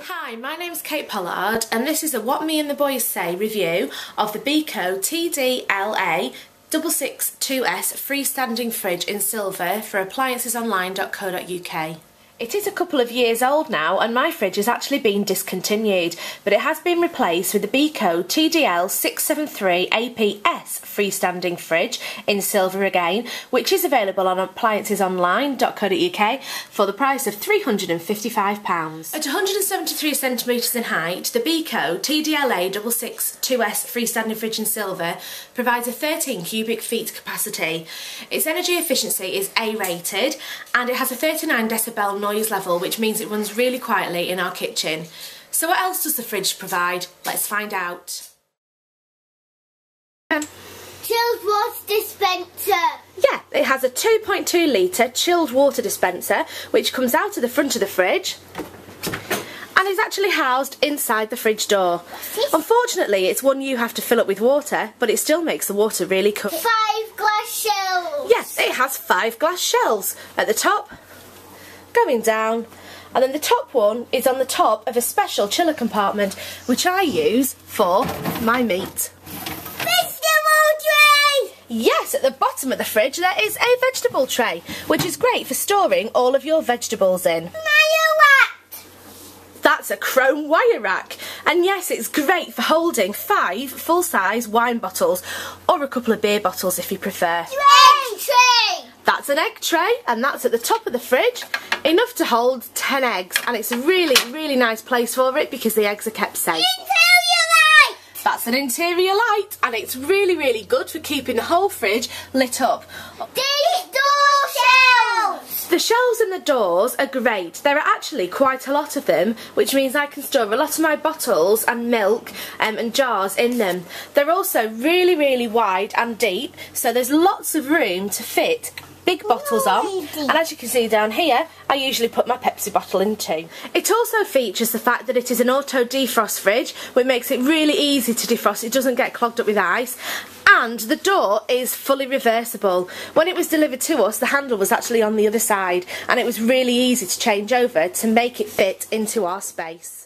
Hi, my name's Kate Pollard and this is a What Me and the Boys Say review of the Beko TDLA 662S freestanding fridge in silver for appliancesonline.co.uk. It is a couple of years old now and my fridge has actually been discontinued, but it has been replaced with the Beko TDL 673 APS freestanding fridge in silver again, which is available on appliancesonline.co.uk for the price of £355. At 173 centimetres in height, the Beko TDLA 662S freestanding fridge in silver provides a 13 cubic feet capacity. Its energy efficiency is A rated and it has a 39 decibel noise level, which means it runs really quietly in our kitchen. So what else does the fridge provide? Let's find out. Chilled water dispenser. Yeah, it has a 2.2 litre chilled water dispenser which comes out of the front of the fridge and is actually housed inside the fridge door. Unfortunately, it's one you have to fill up with water, but it still makes the water really cool. 5 glass shelves. Yes, it has 5 glass shelves at the top, going down, and then the top one is on the top of a special chiller compartment which I use for my meat. Vegetable tray. Yes, at the bottom of the fridge there is a vegetable tray, which is great for storing all of your vegetables in. Wire rack. That's a chrome wire rack, and yes, it's great for holding 5 full-size wine bottles or a couple of beer bottles if you prefer. Egg tray. That's an egg tray, and that's at the top of the fridge, enough to hold 10 eggs, and it's a really nice place for it because the eggs are kept safe. Interior light. That's an interior light, and it's really good for keeping the whole fridge lit up. These door shelves. The shelves and the doors are great. There are actually quite a lot of them, which means I can store a lot of my bottles and milk and jars in them. They're also really wide and deep, so there's lots of room to fit big bottles on, and as you can see down here, I usually put my Pepsi bottle in too. It also features the fact that it is an auto defrost fridge, which makes it really easy to defrost. It doesn't get clogged up with ice, and the door is fully reversible. When it was delivered to us, the handle was actually on the other side, and it was really easy to change over to make it fit into our space.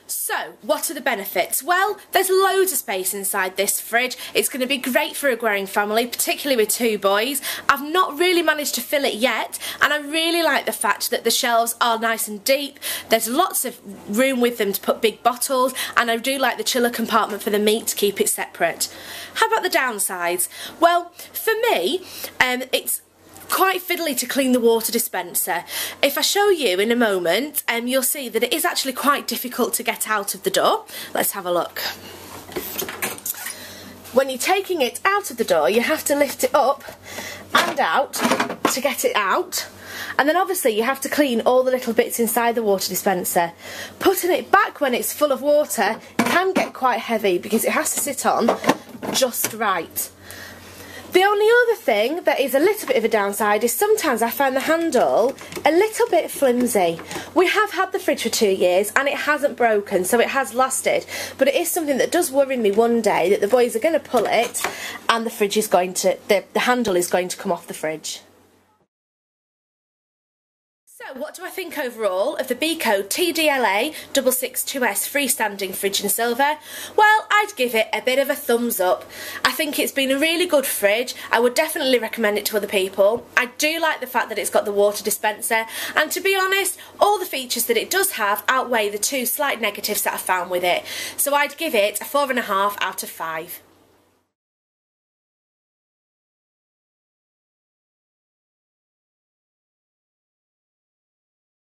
So, what are the benefits? Well, there's loads of space inside this fridge. It's going to be great for a growing family, particularly with 2 boys. I've not really managed to fill it yet, and I really like the fact that the shelves are nice and deep. There's lots of room with them to put big bottles, and I do like the chiller compartment for the meat to keep it separate. How about the downsides? Well, for me, it's quite fiddly to clean the water dispenser. If I show you in a moment, you'll see that it is actually quite difficult to get out of the door. Let's have a look. When you're taking it out of the door, you have to lift it up and out to get it out, and then obviously you have to clean all the little bits inside the water dispenser. Putting it back when it's full of water can get quite heavy because it has to sit on just right. The only other thing that is a little bit of a downside is sometimes I find the handle a little bit flimsy. We have had the fridge for 2 years and it hasn't broken, so it has lasted, but it is something that does worry me one day that the boys are going to pull it and the fridge is going to, the handle is going to come off the fridge. So what do I think overall of the Beko TDLA 662S freestanding fridge in silver? Well, I'd give it a bit of a thumbs up. I think it's been a really good fridge. I would definitely recommend it to other people. I do like the fact that it's got the water dispenser, and to be honest, all the features that it does have outweigh the 2 slight negatives that I found with it. So I'd give it a 4.5 out of 5.